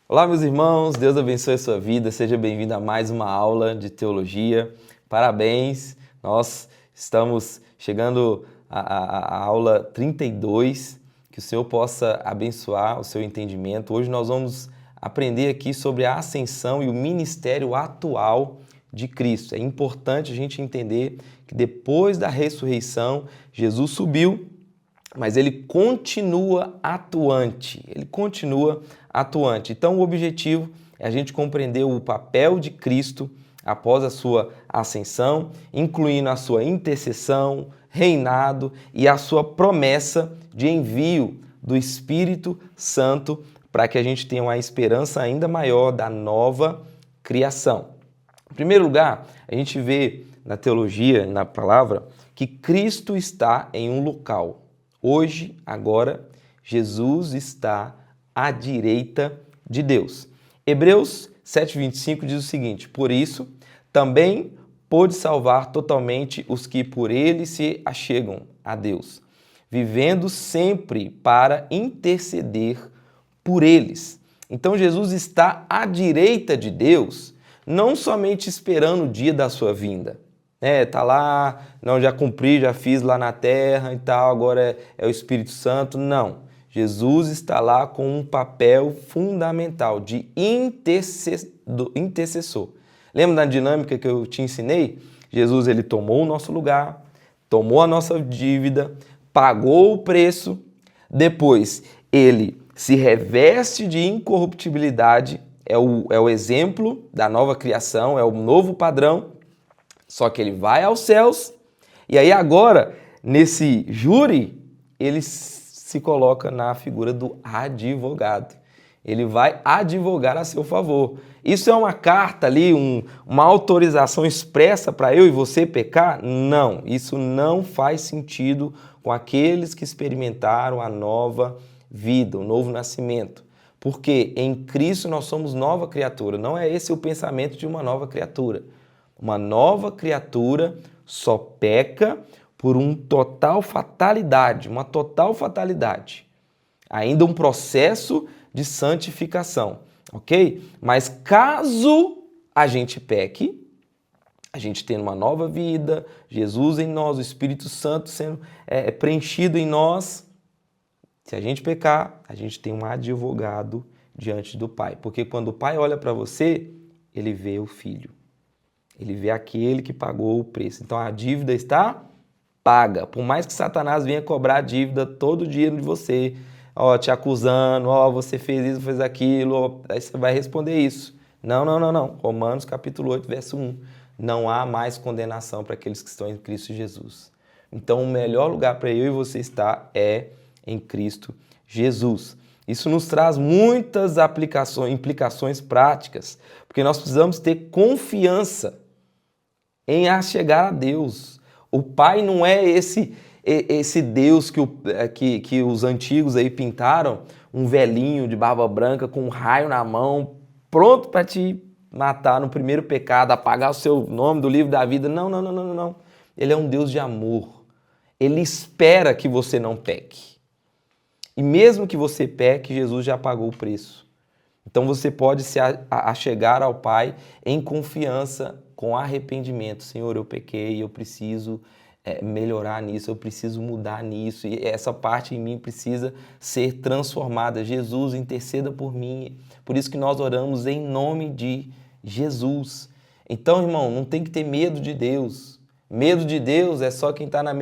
Olá, meus irmãos, Deus abençoe a sua vida, seja bem-vindo a mais uma aula de teologia. Parabéns, nós estamos chegando à aula 32, que o Senhor possa abençoar o seu entendimento. Hoje nós vamos aprender aqui sobre a ascensão e o ministério atual de Cristo. É importante a gente entender que depois da ressurreição, Jesus subiu, mas ele continua atuante, Então, o objetivo é a gente compreender o papel de Cristo após a sua ascensão, incluindo a sua intercessão, reinado e a sua promessa de envio do Espírito Santo para que a gente tenha uma esperança ainda maior da nova criação. Em primeiro lugar, a gente vê na teologia, na palavra, que Cristo está em um local. Hoje, agora, Jesus está à direita de Deus. Hebreus 7,25 diz o seguinte: por isso, também pôde salvar totalmente os que por ele se achegam a Deus, vivendo sempre para interceder por eles. Então, Jesus está à direita de Deus, não somente esperando o dia da sua vinda. Tá lá, não, já cumpri, já fiz lá na terra e tal, agora é o Espírito Santo. Não, Jesus está lá com um papel fundamental de intercessor. Lembra da dinâmica que eu te ensinei? Jesus, ele tomou o nosso lugar, tomou a nossa dívida, pagou o preço, depois ele se reveste de incorruptibilidade, é o exemplo da nova criação, é o novo padrão. Só que ele vai aos céus e aí agora, nesse júri, ele se coloca na figura do advogado. Ele vai advogar a seu favor. Isso é uma carta ali, uma autorização expressa para eu e você pecar? Não, isso não faz sentido com aqueles que experimentaram a nova vida, o novo nascimento. Porque em Cristo nós somos nova criatura. Não é esse o pensamento de uma nova criatura. Uma nova criatura só peca por uma total fatalidade. Ainda um processo de santificação, ok? Mas caso a gente peque, a gente tendo uma nova vida, Jesus em nós, o Espírito Santo sendo preenchido em nós, se a gente pecar, a gente tem um advogado diante do Pai. Porque quando o Pai olha para você, ele vê o Filho. Ele vê aquele que pagou o preço. Então a dívida está paga. Por mais que Satanás venha cobrar a dívida todo dia de você, te acusando, você fez isso, fez aquilo, aí você vai responder isso. Não. Romanos capítulo 8, verso 1. Não há mais condenação para aqueles que estão em Cristo Jesus. Então o melhor lugar para eu e você estar é em Cristo Jesus. Isso nos traz muitas implicações práticas, porque nós precisamos ter confiança em chegar a Deus. O Pai não é esse Deus que os antigos aí pintaram, um velhinho de barba branca com um raio na mão, pronto para te matar no primeiro pecado, apagar o seu nome do livro da vida. Não. Ele é um Deus de amor. Ele espera que você não peque. E mesmo que você peque, Jesus já pagou o preço. Então você pode se achegar ao Pai em confiança, com arrependimento. Senhor, eu pequei, eu preciso melhorar nisso, eu preciso mudar nisso, e essa parte em mim precisa ser transformada. Jesus, interceda por mim. Por isso que nós oramos em nome de Jesus. Então, irmão, não tem que ter medo de Deus. Medo de Deus é só quem está na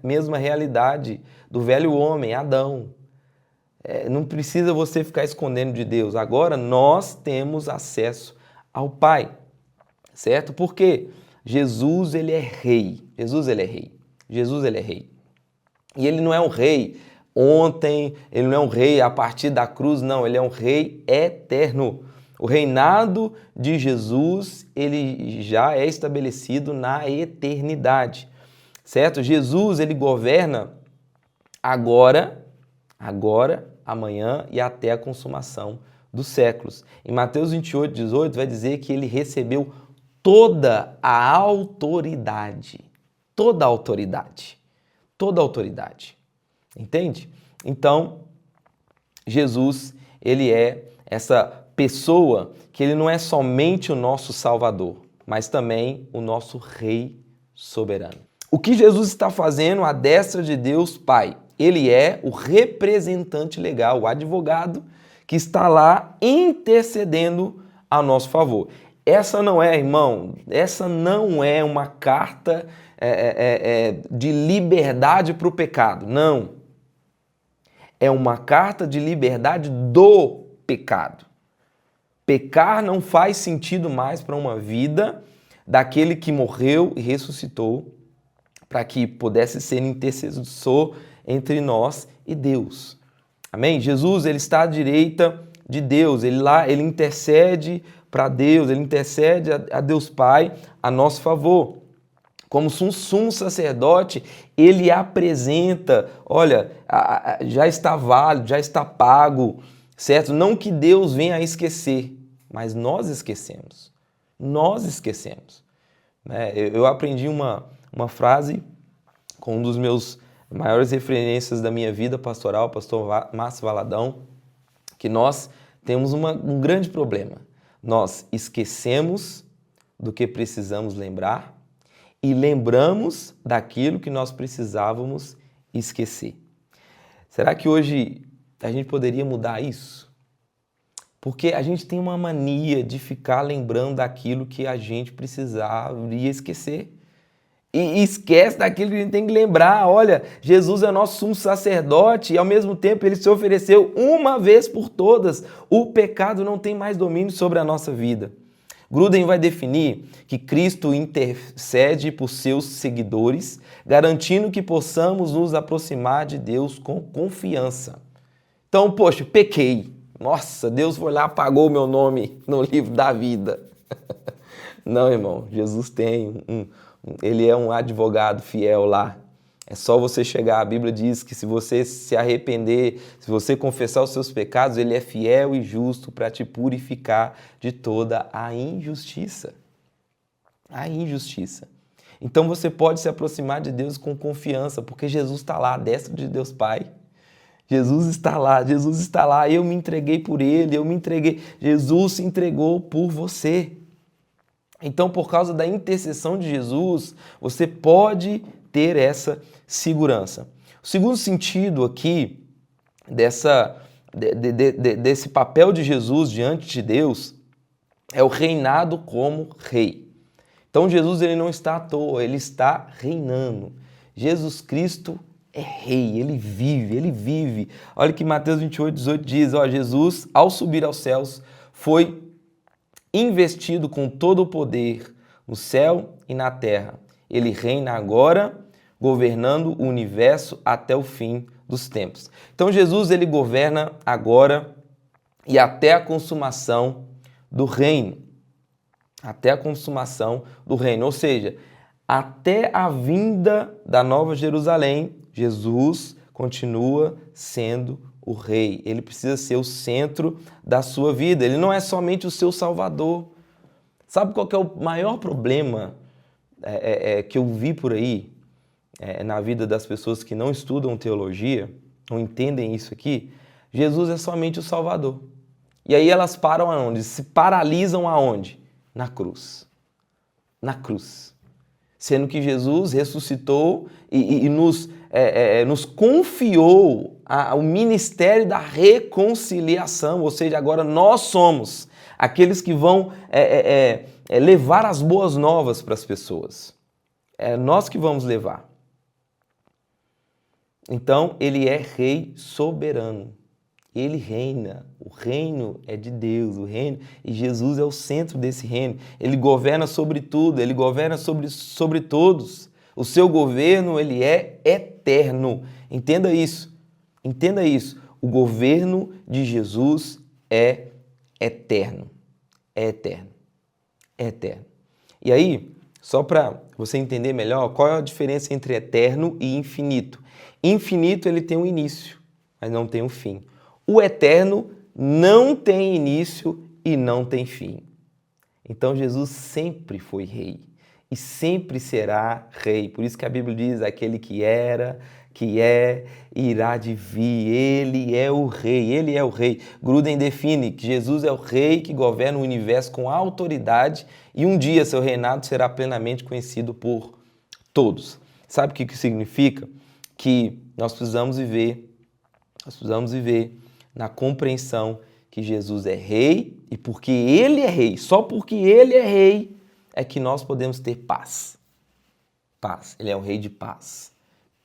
mesma realidade do velho homem, Adão. Não precisa você ficar escondendo de Deus. Agora nós temos acesso ao Pai, certo? Porque Jesus, ele é rei. Jesus, ele é rei. E ele não é um rei ontem, ele não é um rei a partir da cruz, não. Ele é um rei eterno. O reinado de Jesus, ele já é estabelecido na eternidade, certo? Jesus, ele governa agora, amanhã e até a consumação dos séculos. Em Mateus 28, 18, vai dizer que ele recebeu toda a autoridade. Toda a autoridade. Entende? Então, Jesus, ele é essa pessoa que ele não é somente o nosso Salvador, mas também o nosso Rei soberano. O que Jesus está fazendo à destra de Deus Pai? Ele é o representante legal, o advogado que está lá intercedendo a nosso favor. Essa não é, irmão, essa não é uma carta de liberdade para o pecado, não. É uma carta de liberdade do pecado. Pecar não faz sentido mais para uma vida daquele que morreu e ressuscitou para que pudesse ser intercessor entre nós e Deus. Amém? Jesus, ele está à direita de Deus, ele intercede para Deus, ele intercede a Deus Pai a nosso favor. Como sumo sacerdote, ele apresenta, olha, já está válido, já está pago, certo? Não que Deus venha a esquecer, mas nós esquecemos. Nós esquecemos. Eu aprendi uma frase com um dos meus maiores referências da minha vida pastoral, pastor Márcio Valadão, que nós temos um grande problema. Nós esquecemos do que precisamos lembrar e lembramos daquilo que nós precisávamos esquecer. Será que hoje a gente poderia mudar isso? Porque a gente tem uma mania de ficar lembrando daquilo que a gente precisaria esquecer. E esquece daquilo que a gente tem que lembrar. Olha, Jesus é nosso sumo sacerdote e ao mesmo tempo ele se ofereceu uma vez por todas. O pecado não tem mais domínio sobre a nossa vida. Gruden vai definir que Cristo intercede por seus seguidores, garantindo que possamos nos aproximar de Deus com confiança. Então, poxa, pequei. Nossa, Deus foi lá, apagou o meu nome no livro da vida. Não, irmão, Jesus tem ele é um advogado fiel lá. É só você chegar, a Bíblia diz que se você se arrepender, se você confessar os seus pecados, ele é fiel e justo para te purificar de toda a injustiça. A injustiça. Então você pode se aproximar de Deus com confiança, porque Jesus está lá, à destra de Deus Pai. Jesus está lá, eu me entreguei por ele, Jesus se entregou por você. Então, por causa da intercessão de Jesus, você pode ter essa segurança. O segundo sentido aqui desse papel de Jesus diante de Deus é o reinado como rei. Então, Jesus ele não está à toa, ele está reinando. Jesus Cristo é rei, ele vive. Olha que Mateus 28:18 diz, Jesus, ao subir aos céus, foi investido com todo o poder no céu e na terra. Ele reina agora, governando o universo até o fim dos tempos. Então Jesus ele governa agora e até a consumação do reino. Até a consumação do reino, ou seja, até a vinda da Nova Jerusalém, Jesus continua sendo o rei. Ele precisa ser o centro da sua vida. Ele não é somente o seu salvador. Sabe qual que é o maior problema que eu vi por aí na vida das pessoas que não estudam teologia, não entendem isso aqui? Jesus é somente o salvador. E aí elas param aonde? Se paralisam aonde? Na cruz. Na cruz. Sendo que Jesus ressuscitou e nos confiou o ministério da reconciliação, ou seja, agora nós somos aqueles que vão levar as boas novas para as pessoas. É nós que vamos levar. Então, ele é rei soberano. Ele reina. O reino é de Deus, o reino, e Jesus é o centro desse reino. Ele governa sobre tudo, ele governa sobre todos. O seu governo, ele é eterno. Entenda isso. Entenda isso. O governo de Jesus é eterno. É eterno. É eterno. E aí, só para você entender melhor, qual é a diferença entre eterno e infinito? Infinito, ele tem um início, mas não tem um fim. O eterno não tem início e não tem fim. Então, Jesus sempre foi rei e sempre será rei. Por isso que a Bíblia diz aquele que era, que é e irá de vir. Ele é o Rei, Ele é o Rei. Gruden define que Jesus é o Rei que governa o universo com autoridade e um dia seu reinado será plenamente conhecido por todos. Sabe o que isso significa? Que nós precisamos viver na compreensão que Jesus é Rei e porque Ele é Rei, só porque Ele é Rei, é que nós podemos ter paz. Paz. Ele é o Rei de paz.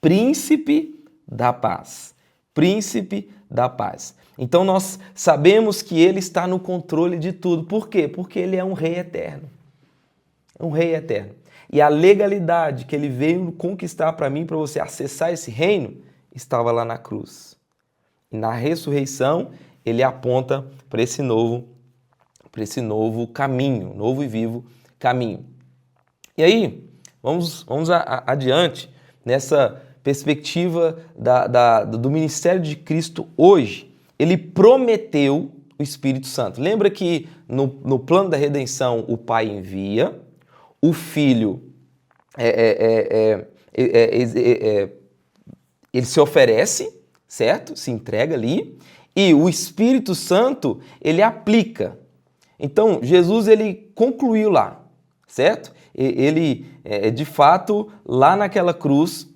Príncipe da paz. Príncipe da paz. Então nós sabemos que Ele está no controle de tudo. Por quê? Porque Ele é um Rei eterno. Um Rei eterno. E a legalidade que Ele veio conquistar para mim, para você acessar esse reino, estava lá na cruz. E na ressurreição, Ele aponta para esse novo caminho, novo e vivo caminho. E aí, vamos adiante nessa perspectiva do ministério de Cristo hoje. Ele prometeu o Espírito Santo. Lembra que no plano da redenção o Pai envia, o Filho ele se oferece, certo? Se entrega ali, e o Espírito Santo ele aplica. Então, Jesus ele concluiu lá, certo? Ele, de fato, lá naquela cruz,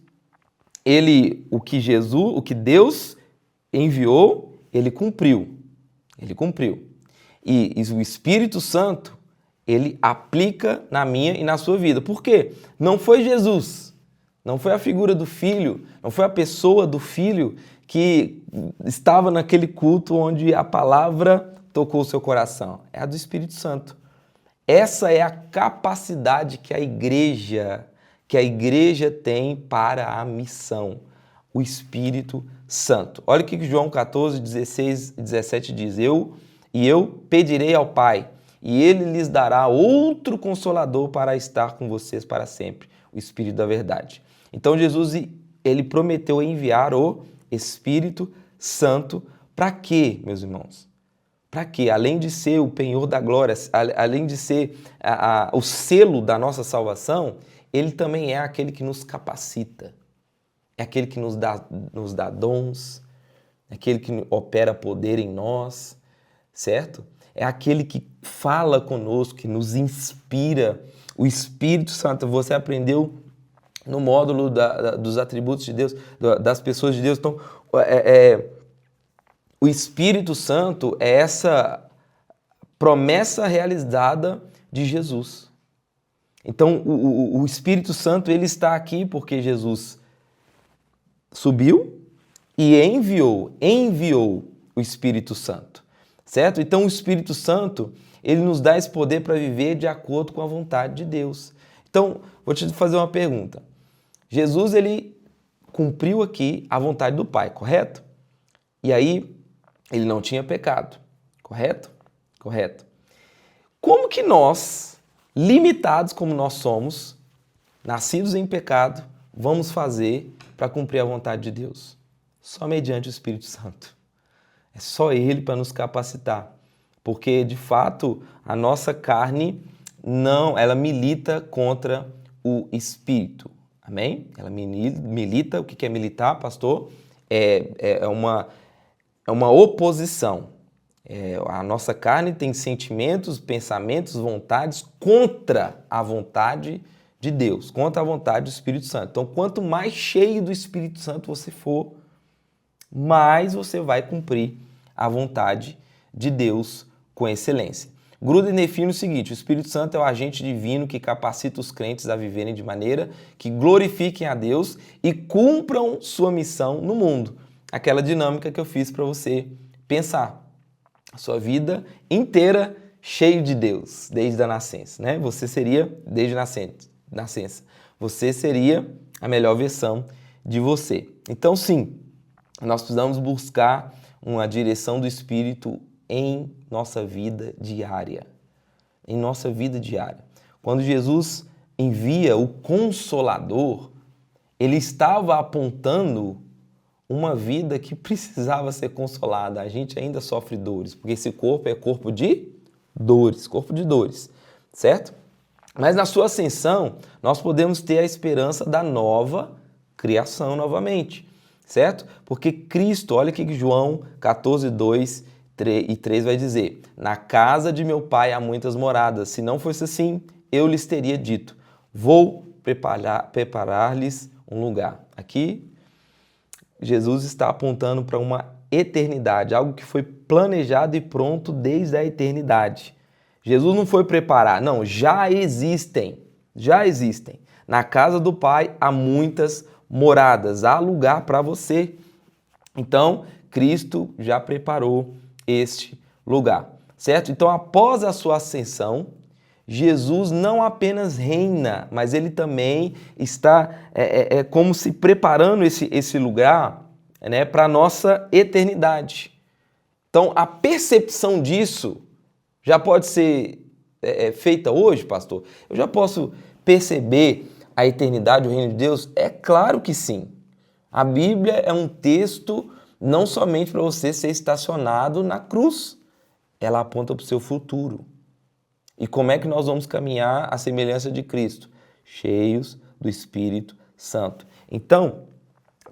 o que Deus enviou, ele cumpriu. Ele cumpriu. E o Espírito Santo, ele aplica na minha e na sua vida. Por quê? Não foi Jesus, não foi a figura do Filho, não foi a pessoa do Filho que estava naquele culto onde a palavra tocou o seu coração. É a do Espírito Santo. Essa é a capacidade que a igreja tem para a missão. O Espírito Santo. Olha o que João 14, 16 e 17 diz. Eu pedirei ao Pai, e Ele lhes dará outro Consolador para estar com vocês para sempre, o Espírito da verdade. Então Jesus, ele prometeu enviar o Espírito Santo para quê, meus irmãos? Para quê? Além de ser o penhor da glória, além de ser o selo da nossa salvação, ele também é aquele que nos capacita, é aquele que nos dá dons, é aquele que opera poder em nós, certo? É aquele que fala conosco, que nos inspira. O Espírito Santo, você aprendeu no módulo dos atributos de Deus, das pessoas de Deus. Então, o Espírito Santo é essa promessa realizada de Jesus. Então, o Espírito Santo ele está aqui porque Jesus subiu e enviou o Espírito Santo. Certo? Então o Espírito Santo, ele nos dá esse poder para viver de acordo com a vontade de Deus. Então, vou te fazer uma pergunta. Jesus, ele cumpriu aqui a vontade do Pai, correto? E aí, ele não tinha pecado, correto? Correto. Como que nós, limitados como nós somos, nascidos em pecado, vamos fazer para cumprir a vontade de Deus? Só mediante o Espírito Santo. É só Ele para nos capacitar, porque de fato a nossa carne ela milita contra o Espírito, amém? Ela milita, o que é militar, pastor? É uma oposição. A nossa carne tem sentimentos, pensamentos, vontades contra a vontade de Deus, contra a vontade do Espírito Santo. Então, quanto mais cheio do Espírito Santo você for, mais você vai cumprir a vontade de Deus com excelência. Gruden define o seguinte: o Espírito Santo é o agente divino que capacita os crentes a viverem de maneira que glorifiquem a Deus e cumpram sua missão no mundo. Aquela dinâmica que eu fiz para você pensar. A sua vida inteira cheio de Deus, desde a nascença, né? Você seria, desde a nascença, você seria a melhor versão de você. Então, sim, nós precisamos buscar uma direção do Espírito em nossa vida diária. Em nossa vida diária. Quando Jesus envia o Consolador, ele estava apontando uma vida que precisava ser consolada. A gente ainda sofre dores, porque esse corpo é corpo de dores, certo? Mas na sua ascensão, nós podemos ter a esperança da nova criação novamente, certo? Porque Cristo, olha o que João 14, 2 e 3 vai dizer: na casa de meu pai há muitas moradas, se não fosse assim, eu lhes teria dito, vou preparar-lhes um lugar. Aqui, Jesus está apontando para uma eternidade, algo que foi planejado e pronto desde a eternidade. Jesus não foi preparar, não, já existem. Na casa do Pai há muitas moradas, há lugar para você. Então, Cristo já preparou este lugar, certo? Então, após a sua ascensão, Jesus não apenas reina, mas ele também está como se preparando esse lugar, né, para a nossa eternidade. Então, a percepção disso já pode ser feita hoje, pastor? Eu já posso perceber a eternidade, o reino de Deus? É claro que sim. A Bíblia é um texto não somente para você ser estacionado na cruz, ela aponta para o seu futuro. E como é que nós vamos caminhar à semelhança de Cristo? Cheios do Espírito Santo. Então,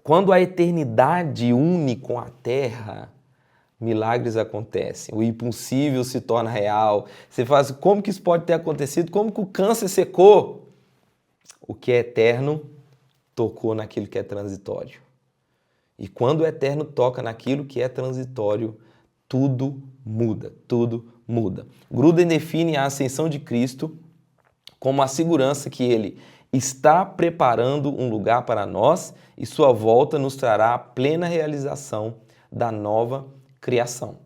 quando a eternidade une com a terra, milagres acontecem, o impossível se torna real. Você fala assim, como que isso pode ter acontecido? Como que o câncer secou? O que é eterno tocou naquilo que é transitório. E quando o eterno toca naquilo que é transitório, tudo muda, tudo muda. Gruden define a ascensão de Cristo como a segurança que ele está preparando um lugar para nós e sua volta nos trará a plena realização da nova criação.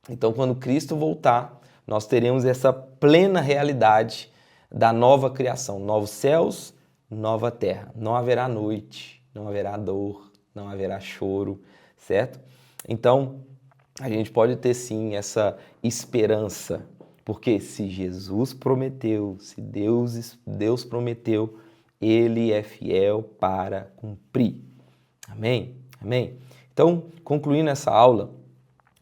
Então, quando Cristo voltar, nós teremos essa plena realidade da nova criação, novos céus, nova terra. Não haverá noite, não haverá dor, não haverá choro, certo? Então, a gente pode ter sim essa esperança, porque se Jesus prometeu, se Deus prometeu, Ele é fiel para cumprir. Amém? Amém? Então, concluindo essa aula,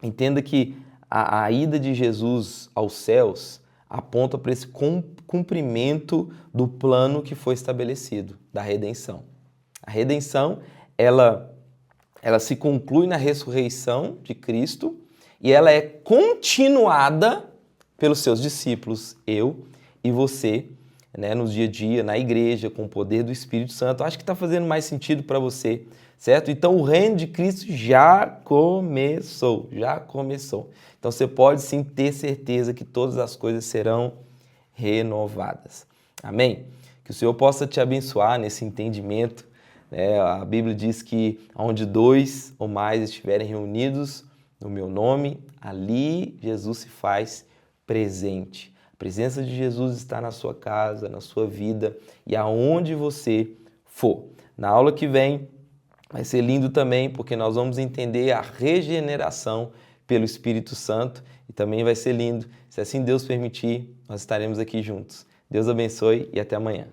entenda que a ida de Jesus aos céus aponta para esse cumprimento do plano que foi estabelecido, da redenção. A redenção, ela se conclui na ressurreição de Cristo e ela é continuada pelos seus discípulos, eu e você, né, no dia a dia, na igreja, com o poder do Espírito Santo. Acho que está fazendo mais sentido para você, certo? Então, o reino de Cristo já começou. Então, você pode sim ter certeza que todas as coisas serão renovadas. Amém? Que o Senhor possa te abençoar nesse entendimento. A Bíblia diz que onde 2 ou mais estiverem reunidos no meu nome, ali Jesus se faz presente. A presença de Jesus está na sua casa, na sua vida e aonde você for. Na aula que vem vai ser lindo também, porque nós vamos entender a regeneração pelo Espírito Santo e também vai ser lindo. Se assim Deus permitir, nós estaremos aqui juntos. Deus abençoe e até amanhã.